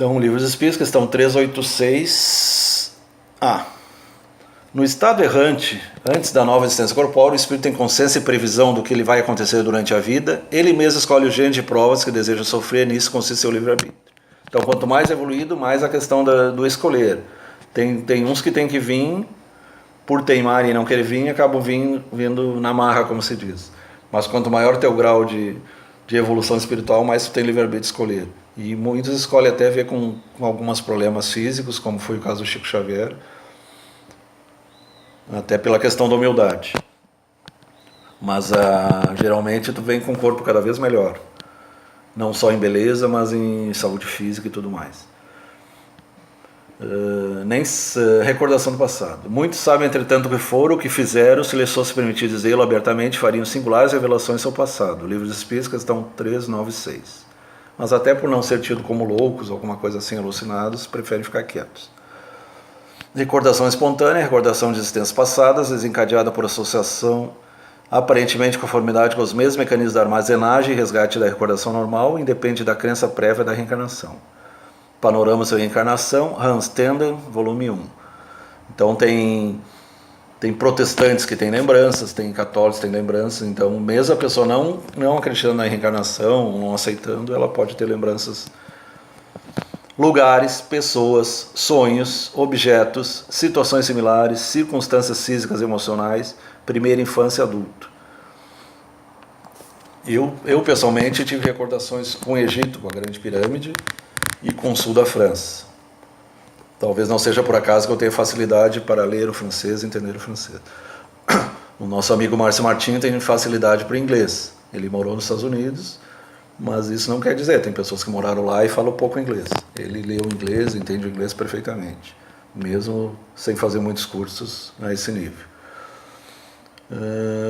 Então, livros espíritos, questão 386. No estado errante, antes da nova existência corpórea, o espírito tem consciência e previsão do que lhe vai acontecer durante a vida. Ele mesmo escolhe o gênero de provas que deseja sofrer, nisso consiste seu livre-arbítrio. Então, quanto mais evoluído, mais a questão do escolher. Tem uns que tem que vir por teimar e não querer vir, acabam vindo na marra, como se diz. Mas quanto maior teu grau de evolução espiritual, mais tu tem livre-arbítrio de escolher. E muitos escolhem até ver com alguns problemas físicos, como foi o caso do Chico Xavier, até pela questão da humildade. Mas geralmente tu vem com o corpo cada vez melhor. Não só em beleza, mas em saúde física e tudo mais. Recordação do passado. Muitos sabem, entretanto, o que foram, o que fizeram, se lhes fosse permitido dizê-lo abertamente, fariam singulares revelações do seu passado. Livro dos Espíritos, questão 396. Mas até por não ser tido como loucos, ou alguma coisa assim, alucinados, preferem ficar quietos. Recordação espontânea, recordação de existências passadas, desencadeada por associação, aparentemente em conformidade com os mesmos mecanismos da armazenagem e resgate da recordação normal, independe da crença prévia da reencarnação. Panorama sobre reencarnação, Hans Tenden, volume 1. Então tem protestantes que têm lembranças, tem católicos que têm lembranças, então mesmo a pessoa não acreditando na reencarnação, não aceitando, ela pode ter lembranças. Lugares, pessoas, sonhos, objetos, situações similares, circunstâncias físicas e emocionais, primeira infância e adulto. Eu pessoalmente tive recordações com o Egito, com a Grande Pirâmide, e com o sul da França. Talvez não seja por acaso que eu tenha facilidade para ler o francês e entender o francês. O nosso amigo Márcio Martins tem facilidade para o inglês. Ele morou nos Estados Unidos, mas isso não quer dizer, tem pessoas que moraram lá e falam pouco inglês. Ele lê o inglês, entende o inglês perfeitamente, mesmo sem fazer muitos cursos a esse nível.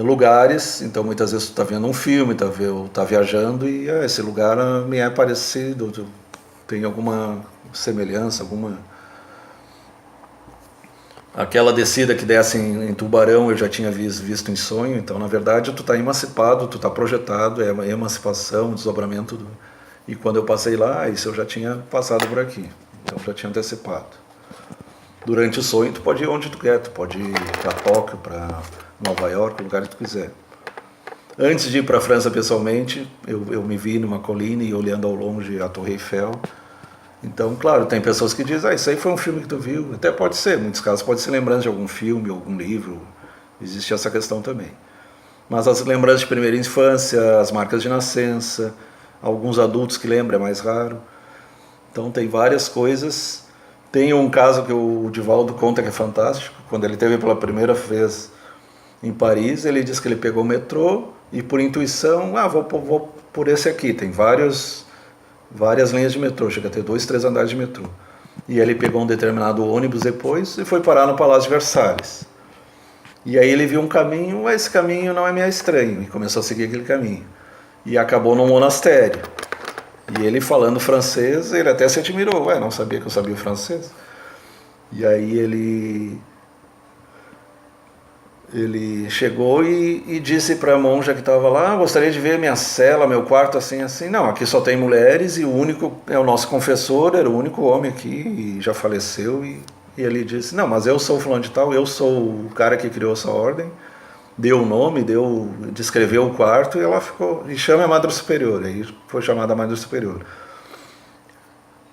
Lugares, então muitas vezes tu está vendo um filme, tá viajando e esse lugar me é parecido, tem alguma semelhança, aquela descida que desce em Tubarão eu já tinha visto em sonho, então na verdade tu está emancipado, tu está projetado, é uma emancipação, desdobramento e quando eu passei lá, isso eu já tinha passado por aqui, então já tinha antecipado. Durante o sonho tu pode ir onde tu quer, tu pode ir para Tóquio, para Nova York, o lugar que tu quiser. Antes de ir para a França pessoalmente, eu me vi numa colina e olhando ao longe a Torre Eiffel. Então, claro, tem pessoas que dizem, isso aí foi um filme que tu viu. Até pode ser, em muitos casos pode ser lembrança de algum filme, algum livro. Existe essa questão também. Mas as lembranças de primeira infância, as marcas de nascença, alguns adultos que lembram, é mais raro. Então tem várias coisas. Tem um caso que o Divaldo conta que é fantástico. Quando ele esteve pela primeira vez em Paris, ele disse que ele pegou o metrô e por intuição, vou por esse aqui. Tem várias linhas de metrô, chega a ter 2, 3 andares de metrô. E ele pegou um determinado ônibus depois e foi parar no Palácio de Versalhes. E aí ele viu um caminho, esse caminho não é meio estranho, e começou a seguir aquele caminho. E acabou num monastério. E ele falando francês, ele até se admirou, não sabia que eu sabia o francês. E aí ele chegou e disse para a monja que estava lá, gostaria de ver minha cela, meu quarto, assim, assim. Não, aqui só tem mulheres e o único é o nosso confessor, era o único homem aqui e já faleceu. E ele disse, não, mas eu sou fulano de tal, eu sou o cara que criou essa ordem. Deu o nome, descreveu o quarto e ela ficou, e chama a Madre Superior, aí foi chamada a Madre Superior.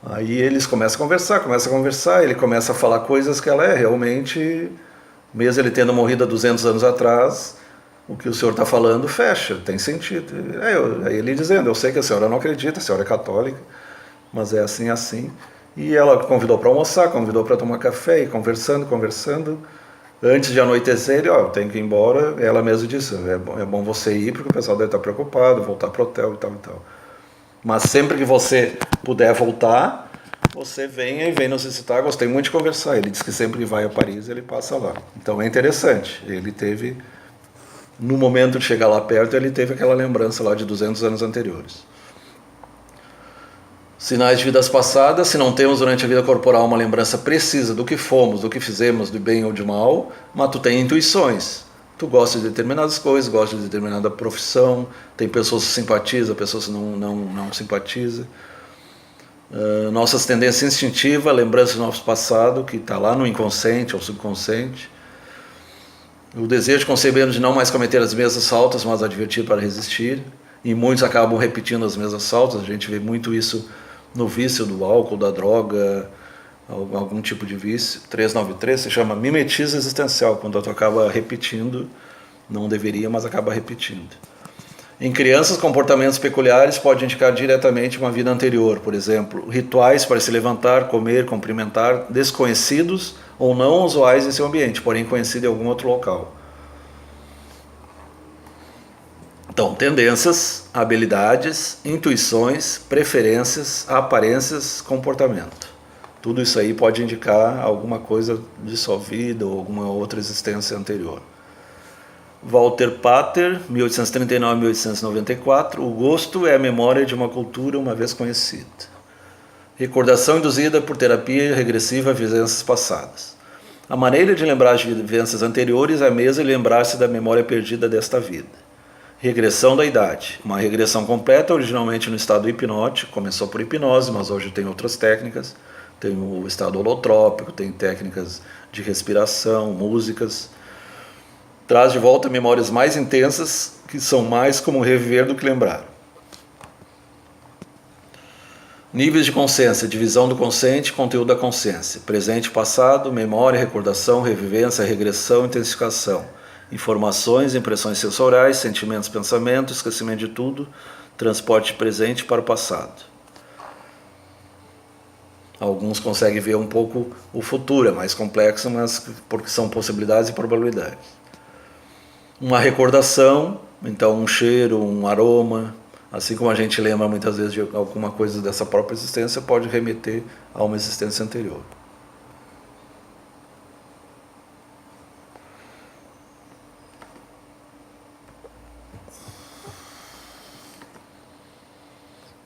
Aí eles começam a conversar, ele começa a falar coisas que ela é realmente... Mesmo ele tendo morrido há 200 anos atrás, o que o senhor está falando fecha, tem sentido. Aí ele dizendo, eu sei que a senhora não acredita, a senhora é católica, mas é assim, assim. E ela convidou para almoçar, convidou para tomar café, e conversando. Antes de anoitecer, ele, eu tenho que ir embora. Ela mesma disse, é bom você ir, porque o pessoal deve estar preocupado, voltar para o hotel e tal e tal. Mas sempre que você puder voltar... Você vem nos visitar, gostei muito de conversar. Ele diz que sempre que vai a Paris, ele passa lá. Então é interessante. Ele teve, no momento de chegar lá perto, ele teve aquela lembrança lá de 200 anos anteriores. Sinais de vidas passadas. Se não temos durante a vida corporal uma lembrança precisa do que fomos, do que fizemos, de bem ou de mal, mas tu tem intuições. Tu gosta de determinadas coisas, gosta de determinada profissão, tem pessoas que simpatizam, pessoas que não simpatizam. Nossas tendências instintivas, lembranças do nosso passado, que está lá no inconsciente ou subconsciente. O desejo concebendo de não mais cometer as mesmas faltas, mas advertir para resistir. E muitos acabam repetindo as mesmas faltas. A gente vê muito isso no vício do álcool, da droga, algum tipo de vício. 393 se chama mimetismo existencial, quando tu acaba repetindo, não deveria, mas acaba repetindo. Em crianças, comportamentos peculiares podem indicar diretamente uma vida anterior, por exemplo, rituais para se levantar, comer, cumprimentar, desconhecidos ou não usuais em seu ambiente, porém conhecidos em algum outro local. Então, tendências, habilidades, intuições, preferências, aparências, comportamento. Tudo isso aí pode indicar alguma coisa de sua vida ou alguma outra existência anterior. Walter Pater, 1839-1894, o gosto é a memória de uma cultura uma vez conhecida. Recordação induzida por terapia regressiva a vivências passadas. A maneira de lembrar de vivências anteriores é a mesma de lembrar-se da memória perdida desta vida. Regressão da idade. Uma regressão completa, originalmente no estado hipnótico, começou por hipnose, mas hoje tem outras técnicas. Tem o estado holotrópico, tem técnicas de respiração, músicas. Traz de volta memórias mais intensas, que são mais como reviver do que lembrar. Níveis de consciência, divisão do consciente, conteúdo da consciência. Presente e passado, memória, recordação, revivência, regressão, intensificação. Informações, impressões sensoriais, sentimentos, pensamentos, esquecimento de tudo, transporte presente para o passado. Alguns conseguem ver um pouco o futuro, é mais complexo, mas porque são possibilidades e probabilidades. Uma recordação, então um cheiro, um aroma, assim como a gente lembra muitas vezes de alguma coisa dessa própria existência, pode remeter a uma existência anterior.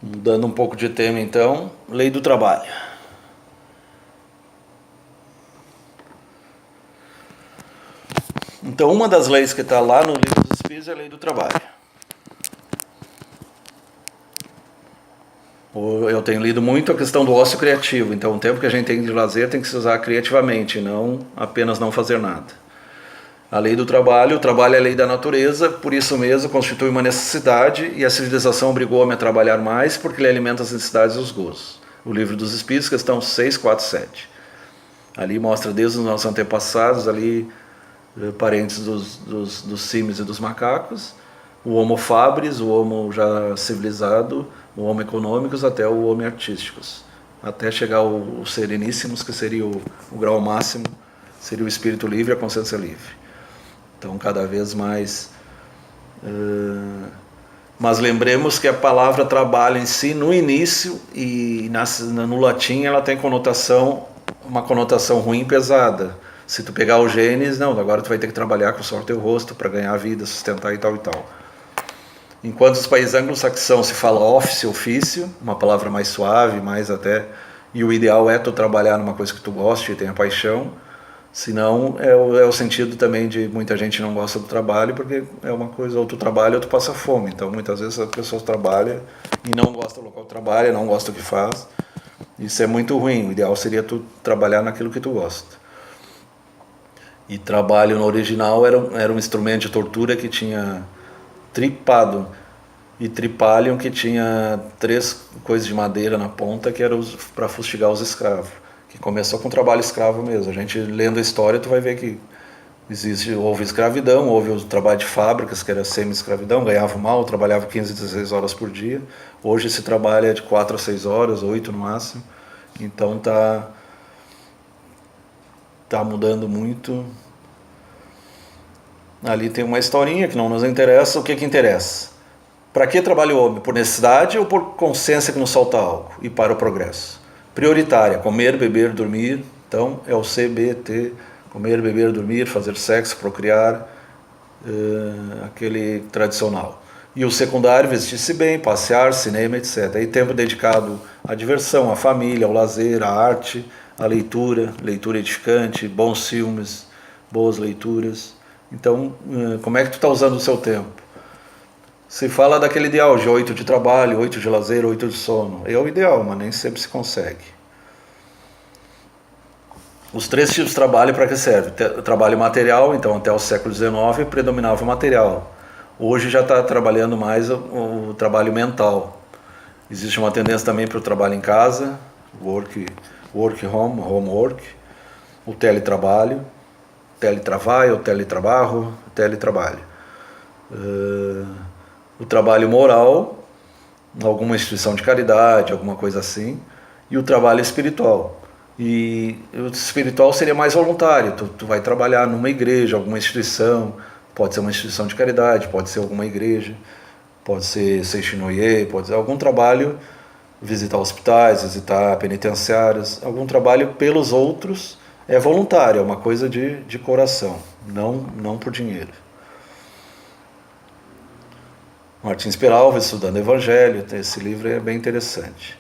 Mudando um pouco de tema então, lei do trabalho. Então, uma das leis que está lá no Livro dos Espíritos é a lei do trabalho. Eu tenho lido muito a questão do ócio criativo. Então, o tempo que a gente tem de lazer tem que se usar criativamente, não apenas não fazer nada. A lei do trabalho, o trabalho é a lei da natureza, por isso mesmo constitui uma necessidade e a civilização obrigou o homem a trabalhar mais porque ele alimenta as necessidades e os gozos. O Livro dos Espíritos, questão 647. Ali mostra desde os nossos antepassados, ali parentes dos símios e dos macacos, o Homo fabris, o Homo já civilizado, o Homo econômicos até o Homo artísticos, até chegar ao sereníssimos, que seria o grau máximo, seria o espírito livre, a consciência livre. Então cada vez mais... Mas lembremos que a palavra trabalho em si, no início, e no latim ela tem uma conotação ruim e pesada. Se tu pegar o genes, não, agora tu vai ter que trabalhar com o suor teu rosto para ganhar a vida, sustentar e tal e tal. Enquanto os países anglo-saxãos se fala office, ofício, uma palavra mais suave, mais até... E o ideal é tu trabalhar numa coisa que tu goste e tenha paixão. Senão é o sentido também de muita gente não gosta do trabalho, porque é uma coisa, ou tu trabalha ou tu passa fome. Então muitas vezes as pessoas trabalham e não gostam do local que trabalha, não gostam do que faz. Isso é muito ruim, o ideal seria tu trabalhar naquilo que tu gosta. E trabalho no original era um instrumento de tortura que tinha tripado e tripalium, que tinha 3 coisas de madeira na ponta que eram para fustigar os escravos, que começou com trabalho escravo mesmo. A gente lendo a história tu vai ver que houve escravidão, houve o trabalho de fábricas que era semi-escravidão, ganhava mal, trabalhava 15, 16 horas por dia. Hoje se trabalha de 4 a 6 horas, 8 no máximo. Então tá mudando muito. Ali tem uma historinha que não nos interessa. O que interessa? Para que trabalha o homem? Por necessidade ou por consciência que nos falta algo? E para o progresso? Prioritária, comer, beber, dormir. Então é o CBT, comer, beber, dormir, fazer sexo, procriar, aquele tradicional. E o secundário, vestir-se bem, passear, cinema, etc. E tempo dedicado à diversão, à família, ao lazer, à arte, à leitura edificante, bons filmes, boas leituras. Então, como é que tu está usando o seu tempo? Se fala daquele ideal de 8 de trabalho, 8 de lazer, 8 de sono. É o ideal, mas nem sempre se consegue. Os 3 tipos de trabalho para que serve? Trabalho material, então até o século XIX predominava o material. Hoje já está trabalhando mais o trabalho mental. Existe uma tendência também para o trabalho em casa, work home, homework, o teletrabalho, teletrabalho, teletrabalho. O trabalho moral, alguma instituição de caridade, alguma coisa assim, e o trabalho espiritual. E o espiritual seria mais voluntário, tu vai trabalhar numa igreja, alguma instituição, pode ser uma instituição de caridade, pode ser alguma igreja, pode ser Seishinoye, pode ser algum trabalho, visitar hospitais, visitar penitenciárias, algum trabalho pelos outros, é voluntário, é uma coisa de coração, não por dinheiro. Martins Peralva, Estudando o Evangelho, esse livro é bem interessante.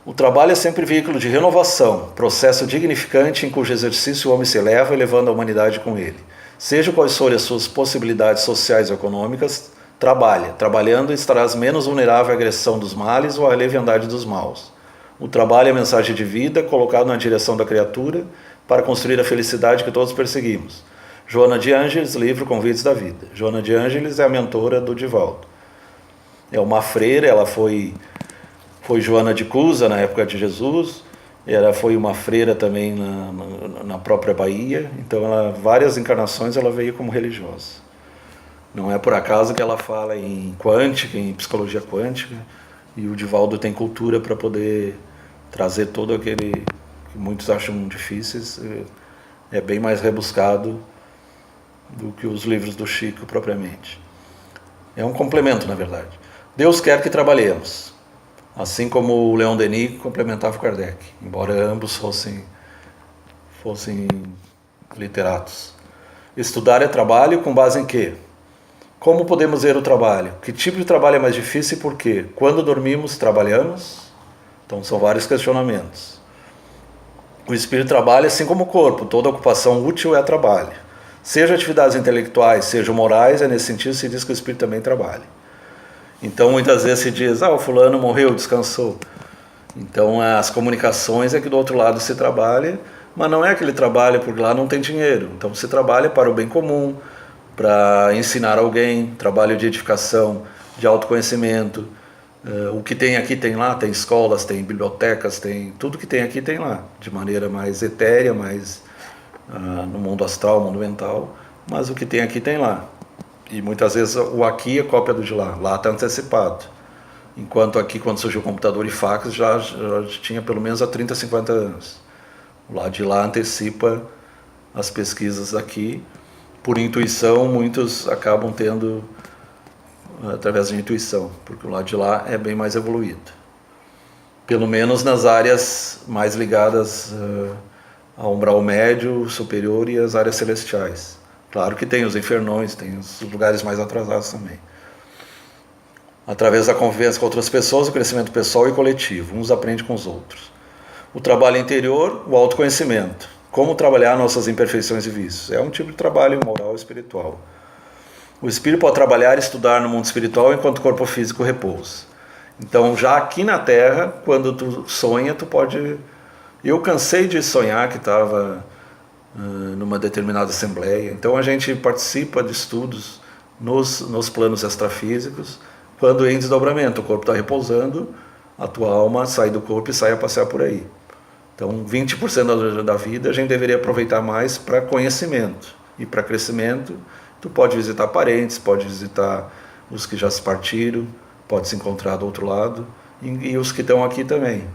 O trabalho é sempre veículo de renovação, processo dignificante em cujo exercício o homem se eleva, elevando a humanidade com ele. Seja quais forem as suas possibilidades sociais e econômicas, trabalha. Trabalhando estarás menos vulnerável à agressão dos males ou à leviandade dos maus. O trabalho é mensagem de vida, colocado na direção da criatura, para construir a felicidade que todos perseguimos. Joana de Ângeles, livro Convites da Vida. Joana de Ângeles é a mentora do Divaldo. É uma freira, ela foi Joana de Cusa na época de Jesus, ela foi uma freira também na própria Bahia, então várias encarnações ela veio como religiosa. Não é por acaso que ela fala em quântica, em psicologia quântica, e o Divaldo tem cultura para poder trazer todo aquele que muitos acham difíceis, é bem mais rebuscado do que os livros do Chico propriamente. É um complemento, na verdade. Deus quer que trabalhemos, assim como o Leon Denis complementava o Kardec, embora ambos fossem literatos. Estudar é trabalho com base em quê? Como podemos ver o trabalho? Que tipo de trabalho é mais difícil e por quê? Quando dormimos, trabalhamos? Então são vários questionamentos. O espírito trabalha assim como o corpo, toda ocupação útil é trabalho. Seja atividades intelectuais, seja morais, é nesse sentido que se diz que o espírito também trabalha. Então muitas vezes se diz, o fulano morreu, descansou. Então as comunicações é que do outro lado se trabalha, mas não é aquele trabalho porque lá não tem dinheiro. Então se trabalha para o bem comum, para ensinar alguém, trabalho de edificação, de autoconhecimento. O que tem aqui tem lá, tem escolas, tem bibliotecas, tem tudo que tem aqui tem lá, de maneira mais etérea, mais no mundo astral, mundo mental, mas o que tem aqui tem lá. E muitas vezes o aqui é cópia do de lá, lá está antecipado. Enquanto aqui, quando surgiu o computador e fax, já tinha pelo menos há 30, 50 anos. O lado de lá antecipa as pesquisas aqui. Por intuição, muitos acabam tendo através de intuição, porque o lado de lá é bem mais evoluído. Pelo menos nas áreas mais ligadas ao umbral médio, superior e às áreas celestiais. Claro que tem os infernões, tem os lugares mais atrasados também. Através da convivência com outras pessoas, o crescimento pessoal e coletivo, uns aprendem com os outros. O trabalho interior, o autoconhecimento. Como trabalhar nossas imperfeições e vícios. É um tipo de trabalho moral e espiritual. O espírito pode trabalhar e estudar no mundo espiritual enquanto o corpo físico repousa. Então, já aqui na Terra, quando tu sonha, tu pode... Eu cansei de sonhar que estava numa determinada assembleia. Então, a gente participa de estudos nos planos extrafísicos, quando em desdobramento, o corpo está repousando, a tua alma sai do corpo e sai a passear por aí. Então, 20% da vida a gente deveria aproveitar mais para conhecimento. E para crescimento, tu pode visitar parentes, pode visitar os que já se partiram, pode se encontrar do outro lado, e os que estão aqui também.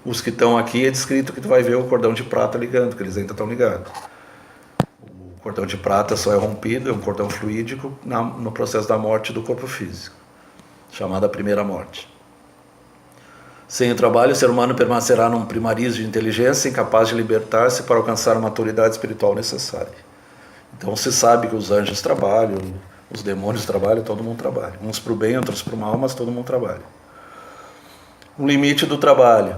Os que estão aqui é descrito que tu vai ver o cordão de prata ligando, que eles ainda estão ligados. O cordão de prata só é rompido, é um cordão fluídico no processo da morte do corpo físico, chamada primeira morte. Sem o trabalho, o ser humano permanecerá num primarismo de inteligência, incapaz de libertar-se para alcançar a maturidade espiritual necessária. Então se sabe que os anjos trabalham, os demônios trabalham, todo mundo trabalha. Uns para o bem, outros para o mal, mas todo mundo trabalha. O limite do trabalho.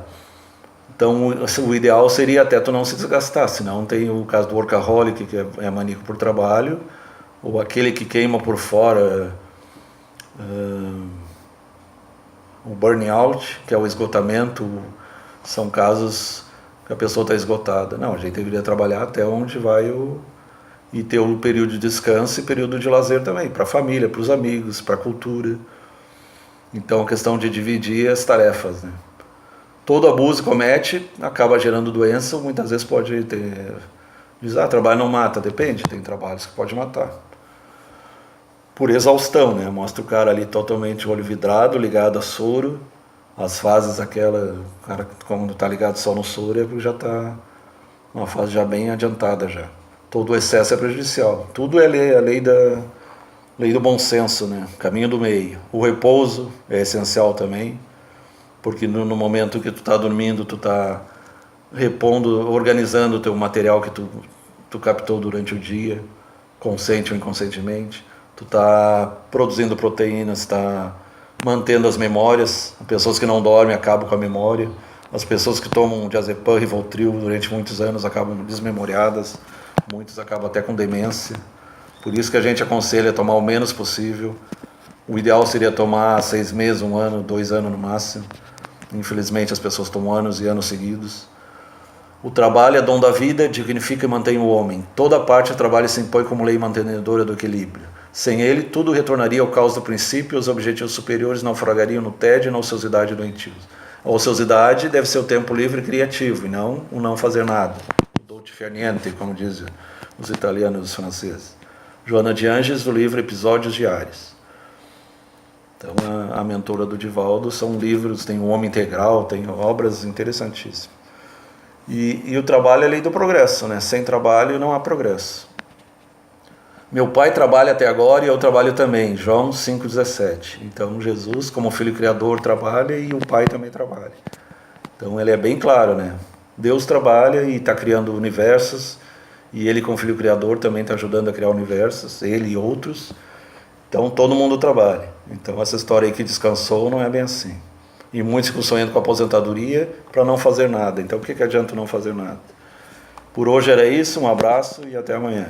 Então o ideal seria até tu não se desgastar, senão tem o caso do workaholic, que é maníaco por trabalho, ou aquele que queima por fora O burnout, que é o esgotamento, são casos que a pessoa está esgotada. Não, a gente deveria trabalhar até onde vai e ter o período de descanso e período de lazer também, para a família, para os amigos, para a cultura. Então, a questão de dividir as tarefas, né? Todo abuso que comete acaba gerando doença, muitas vezes pode ter... Diz, trabalho não mata, depende, tem trabalhos que pode matar. Por exaustão, né? Mostra o cara ali totalmente olho vidrado, ligado a soro, as fases aquela, o cara quando está ligado só no soro, é porque já está uma fase já bem adiantada já. Todo o excesso é prejudicial. Tudo é a lei do bom senso, né? Caminho do meio. O repouso é essencial também, porque no momento que tu está dormindo, tu está repondo, organizando o teu material que tu captou durante o dia, consciente ou inconscientemente. Tu está produzindo proteínas, está mantendo as memórias. As pessoas que não dormem acabam com a memória. As pessoas que tomam diazepam, Rivotril durante muitos anos acabam desmemoriadas. Muitos acabam até com demência. Por isso que a gente aconselha a tomar o menos possível. O ideal seria tomar 6 meses, 1 ano, 2 anos no máximo. Infelizmente as pessoas tomam anos e anos seguidos. O trabalho é dom da vida, dignifica e mantém o homem. Toda parte do trabalho se impõe como lei mantenedora do equilíbrio. Sem ele, tudo retornaria ao caos do princípio e os objetivos superiores naufragariam no tédio e na ociosidade doentia. A ociosidade deve ser o tempo livre e criativo, e não o não fazer nada. O dolce far niente, como dizem os italianos e os franceses. Joana de Ângeles, do livro Episódios Diários. Então, a mentora do Divaldo são livros, tem o Homem Integral, tem obras interessantíssimas. E o trabalho é a lei do progresso, né? Sem trabalho não há progresso. Meu pai trabalha até agora e eu trabalho também, João 5,17. Então Jesus, como filho criador, trabalha e o pai também trabalha. Então ele é bem claro, né? Deus trabalha e está criando universos, e ele como filho criador também está ajudando a criar universos, ele e outros. Então todo mundo trabalha. Então essa história aí que descansou não é bem assim. E muitos ficam sonhando com a aposentadoria para não fazer nada. Então o que adianta não fazer nada? Por hoje era isso, um abraço e até amanhã.